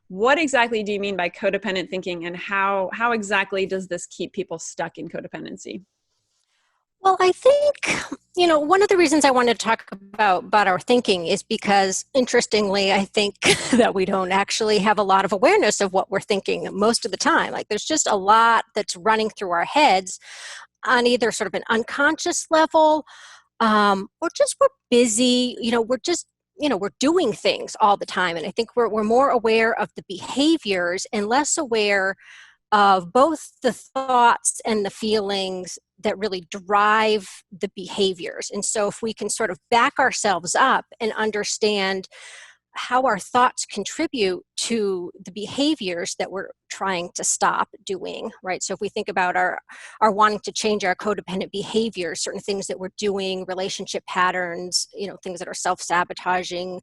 What exactly do you mean by codependent thinking, and how exactly does this keep people stuck in codependency? Well, I think, one of the reasons I wanted to talk about our thinking is because, interestingly, I think that we don't actually have a lot of awareness of what we're thinking most of the time. Like, there's just a lot that's running through our heads on either sort of an unconscious level, or just we're busy, we're just, we're doing things all the time. And I think we're more aware of the behaviors and less aware of both the thoughts and the feelings that really drive the behaviors. And so if we can sort of back ourselves up and understand how our thoughts contribute to the behaviors that we're trying to stop doing, right? So if we think about our wanting to change our codependent behaviors, certain things that we're doing, relationship patterns, things that are self-sabotaging,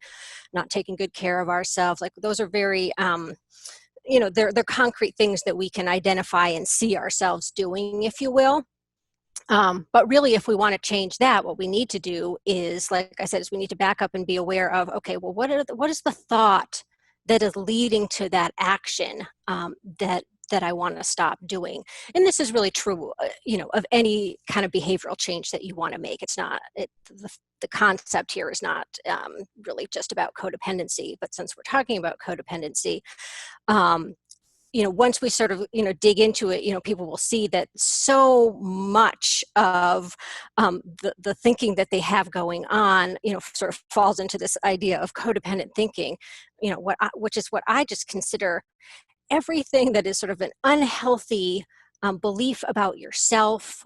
not taking good care of ourselves, like those are very they're concrete things that we can identify and see ourselves doing, if you will. But really, if we want to change that, what we need to do is, like I said, is we need to back up and be aware of, okay, well, what is the thought that is leading to that action that I want to stop doing? And this is really true, of any kind of behavioral change that you want to make. It's not the concept here is not really just about codependency, but since we're talking about codependency, um, once we sort of, dig into it, people will see that so much of the thinking that they have going on, sort of falls into this idea of codependent thinking, which is what I just consider everything that is sort of an unhealthy belief about yourself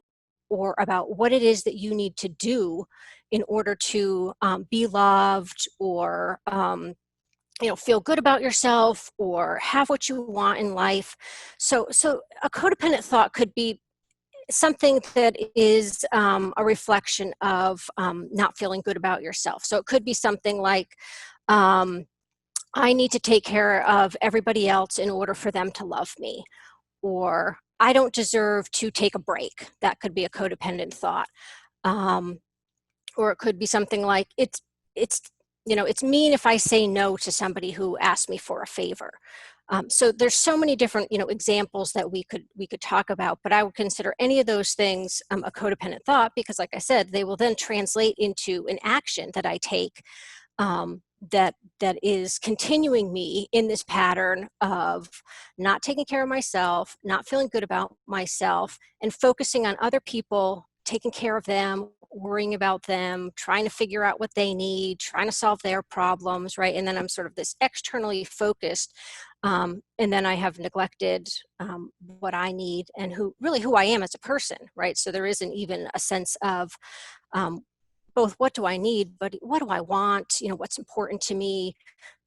or about what it is that you need to do in order to be loved or feel good about yourself or have what you want in life. So a codependent thought could be something that is a reflection of not feeling good about yourself. So it could be something like, um, I need to take care of everybody else in order for them to love me, or I don't deserve to take a break. That could be a codependent thought. Um, or it could be something like, it's it's mean if I say no to somebody who asked me for a favor. So there's so many different examples that we could talk about, but I would consider any of those things a codependent thought, because like I said, they will then translate into an action that I take, that is continuing me in this pattern of not taking care of myself, not feeling good about myself, and focusing on other people, taking care of them, worrying about them, trying to figure out what they need, trying to solve their problems, right? And then I'm sort of this externally focused, and then I have neglected what I need and who I am as a person, right? So there isn't even a sense of um, both what do I need, but what do I want? What's important to me?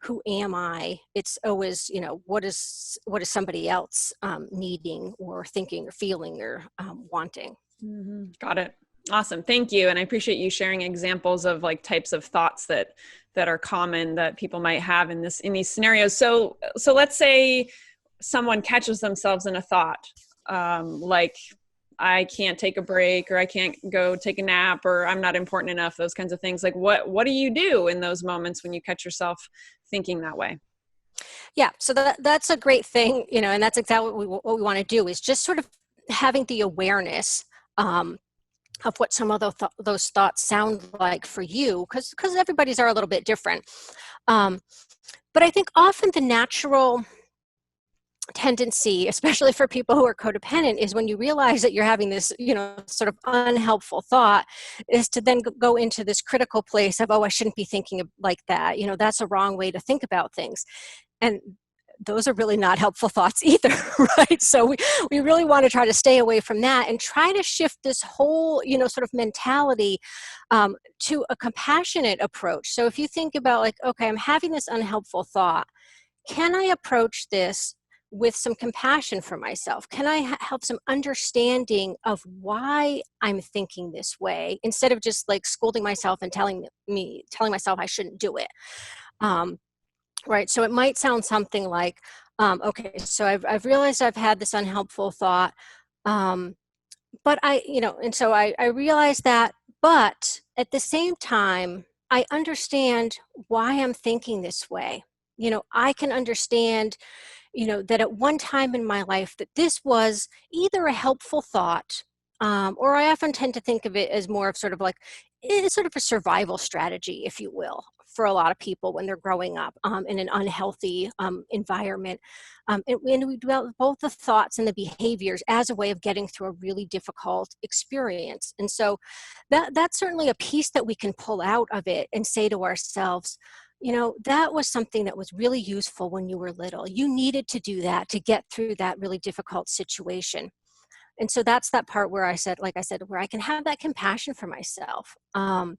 Who am I? It's always, what is somebody else needing or thinking or feeling or wanting. Got it. Awesome. Thank you. And I appreciate you sharing examples of like types of thoughts that are common that people might have in these scenarios. So let's say someone catches themselves in a thought, like I can't take a break, or I can't go take a nap, or I'm not important enough, those kinds of things. Like what do you do in those moments when you catch yourself thinking that way? Yeah, so that's a great thing, and that's exactly what we want to do, is just sort of having the awareness um, of what some of those thoughts sound like for you, because everybody's are a little bit different. Um, but I think often the natural tendency, especially for people who are codependent, is when you realize that you're having this, sort of unhelpful thought, is to then go into this critical place of, oh, I shouldn't be thinking like that. That's a wrong way to think about things. And those are really not helpful thoughts either, right? So we really want to try to stay away from that and try to shift this whole, sort of mentality to a compassionate approach. So if you think about like, okay, I'm having this unhelpful thought, can I approach this with some compassion for myself? Can I have some understanding of why I'm thinking this way, instead of just like scolding myself and telling myself I shouldn't do it? Um, right. So it might sound something like, okay, so I've realized I've had this unhelpful thought, um, but and so I realize that, but at the same time, I understand why I'm thinking this way. I can understand, that at one time in my life that this was either a helpful thought, or I often tend to think of it as more of sort of like, it's sort of a survival strategy, if you will, for a lot of people when they're growing up in an unhealthy environment. And we develop both the thoughts and the behaviors as a way of getting through a really difficult experience. And so that's certainly a piece that we can pull out of it and say to ourselves, that was something that was really useful when you were little. You needed to do that to get through that really difficult situation. And so that's that part where I said, like I said, where I can have that compassion for myself. And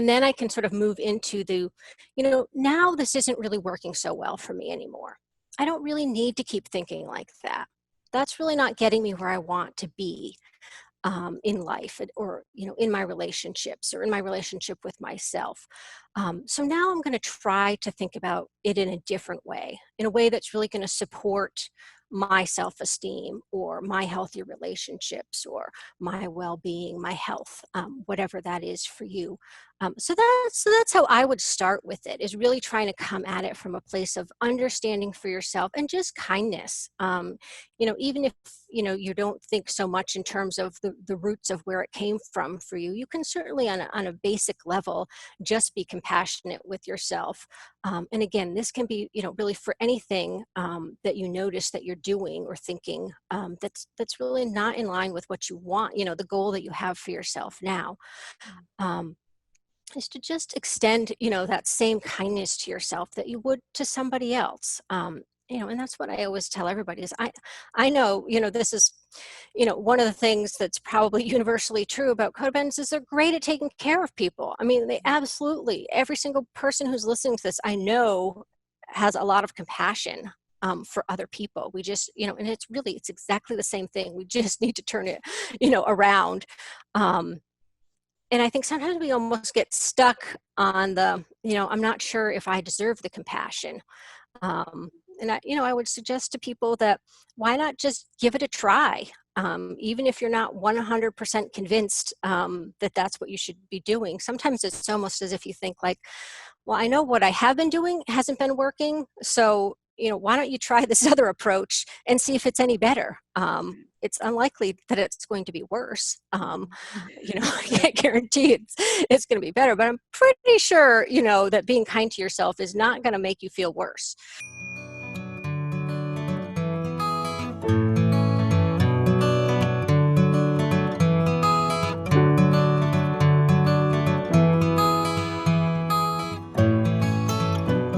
then I can sort of move into now this isn't really working so well for me anymore. I don't really need to keep thinking like that. That's really not getting me where I want to be in life, or in my relationships, or in my relationship with myself. So now I'm going to try to think about it in a different way, in a way that's really going to support my self-esteem, or my healthier relationships, or my well-being, my health, whatever that is for you. So that's how I would start with it, is really trying to come at it from a place of understanding for yourself and just kindness. Even if you don't think so much in terms of the roots of where it came from for you, you can certainly on a basic level just be compassionate with yourself. And again, this can be really for anything that you notice that you're doing or thinking that's really not in line with what you want, the goal that you have for yourself now. Is to just extend, that same kindness to yourself that you would to somebody else. And that's what I always tell everybody is I know, this is, one of the things that's probably universally true about codependents is they're great at taking care of people. I mean, they absolutely, every single person who's listening to this, I know has a lot of compassion for other people. We just, and it's exactly the same thing. We just need to turn it, around. And I think sometimes we almost get stuck on I'm not sure if I deserve the compassion. And I would suggest to people that why not just give it a try? Even if you're not 100% convinced that that's what you should be doing. Sometimes it's almost as if you think like, well, I know what I have been doing hasn't been working. So, why don't you try this other approach and see if it's any better? It's unlikely that it's going to be worse. I can't guarantee it's going to be better, but I'm pretty sure, that being kind to yourself is not going to make you feel worse.